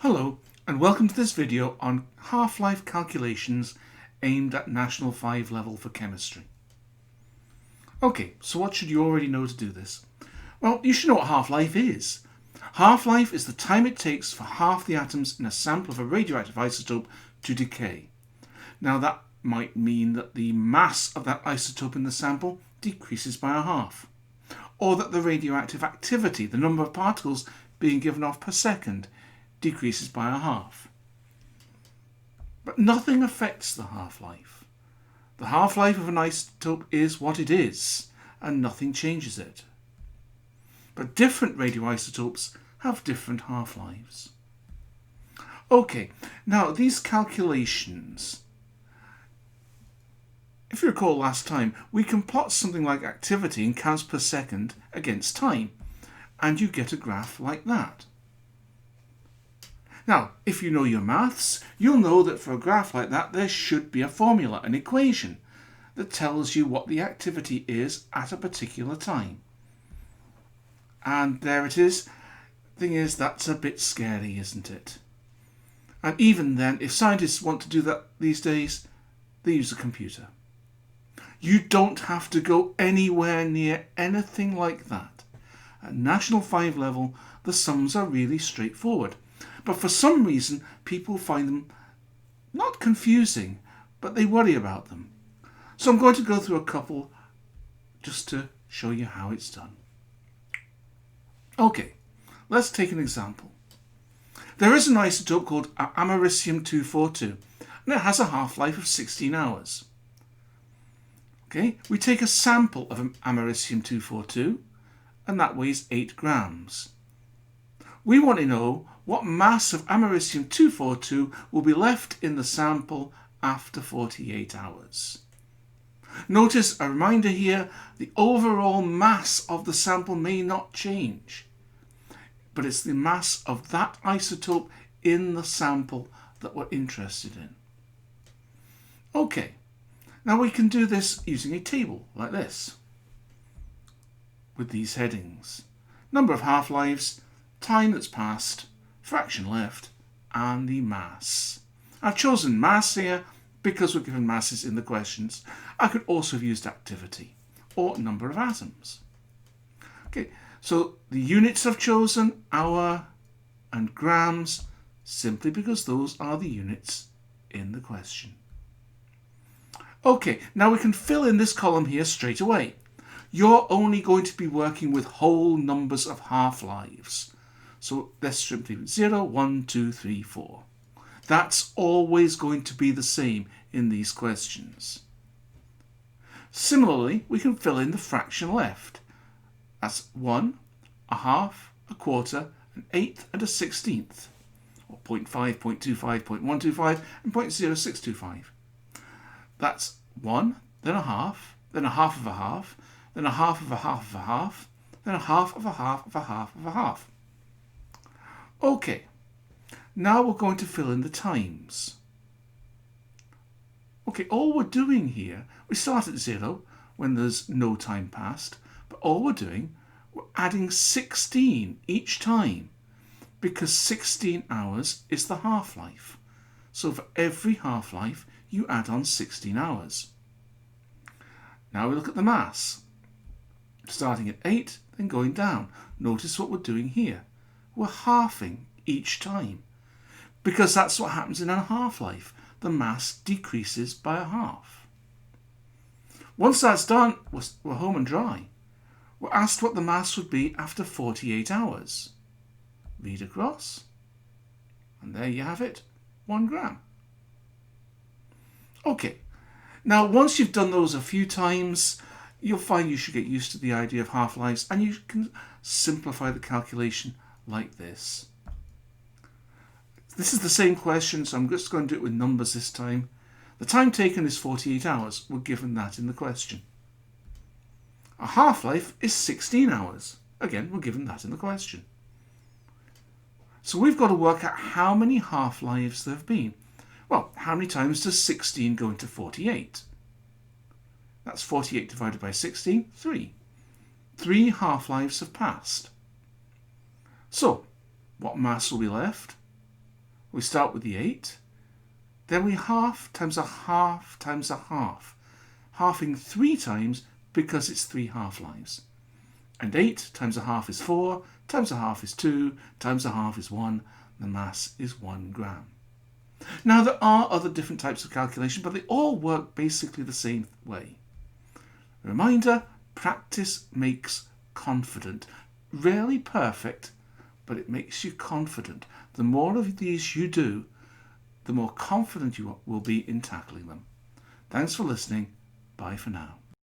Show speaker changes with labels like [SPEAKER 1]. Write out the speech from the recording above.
[SPEAKER 1] Hello and welcome to this video on half-life calculations aimed at National 5 level for chemistry. Okay, so what should you already know to do this? Well, you should know what half-life is. Half-life is the time it takes for half the atoms in a sample of a radioactive isotope to decay. Now that might mean that the mass of that isotope in the sample decreases by a half, or that the radioactive activity, the number of particles being given off per second, decreases by a half. But nothing affects the half-life. The half-life of an isotope is what it is, and nothing changes it. But different radioisotopes have different half-lives. Okay, now these calculations, if you recall last time, we can plot something like activity in counts per second against time, and you get a graph like that. Now, if you know your maths, you'll know that for a graph like that, there should be a formula, an equation, that tells you what the activity is at a particular time. And there it is. Thing is, that's a bit scary, isn't it? And even then, if scientists want to do that these days, they use a computer. You don't have to go anywhere near anything like that. At National 5 level, the sums are really straightforward. But for some reason, people find them not confusing, but they worry about them. So I'm going to go through a couple just to show you how it's done. Okay, let's take an example. There is an isotope called americium-242, and it has a half-life of 16 hours. Okay, we take a sample of americium-242, and that weighs 8 grams. We want to know what mass of americium-242 will be left in the sample after 48 hours. Notice a reminder here, the overall mass of the sample may not change, but it's the mass of that isotope in the sample that we're interested in. Okay, now we can do this using a table like this, with these headings: number of half-lives, time that's passed, fraction left, and the mass. I've chosen mass here because we're given masses in the questions. I could also have used activity or number of atoms. Okay, so the units I've chosen, hour and grams, simply because those are the units in the question. Okay, now we can fill in this column here straight away. You're only going to be working with whole numbers of half-lives. So let's simply 0, 1, 2, 3, 4. That's always going to be the same in these questions. Similarly, we can fill in the fraction left. That's 1, a half, a quarter, an eighth, and a 16th. Or 0.5, 0.25, 0.125, and 0.0625. That's 1, then a half of a half, then a half of a half of a half, then a half of a half of a half of a half. Okay, now we're going to fill in the times. Okay, all we're doing here, we start at 0 when there's no time passed, but all we're doing, we're adding 16 each time, because 16 hours is the half-life. So for every half-life, you add on 16 hours. Now we look at the mass. Starting at 8, then going down. Notice what we're doing here. We're halving each time, because that's what happens in a half-life. The mass decreases by a half. Once that's done, we're home and dry. We're asked what the mass would be after 48 hours. Read across, and there you have it, 1 gram. Okay, now once you've done those a few times, you'll find you should get used to the idea of half-lives, and you can simplify the calculation like this. This is the same question, so I'm just going to do it with numbers this time. The time taken is 48 hours. We're given that in the question. A half-life is 16 hours. Again, we're given that in the question. So we've got to work out how many half-lives there have been. Well, how many times does 16 go into 48? That's 48 divided by 16, 3. 3 half-lives have passed. So, what mass will be left? We start with the 8. Then we half times a half times a half. Halving 3 times because it's 3 half-lives. And 8 times a half is 4, times a half is 2, times a half is 1. The mass is 1 gram. Now there are other different types of calculation, but they all work basically the same way. Reminder, practice makes confident. Rarely perfect, but it makes you confident. The more of these you do, the more confident you will be in tackling them. Thanks for listening. Bye for now.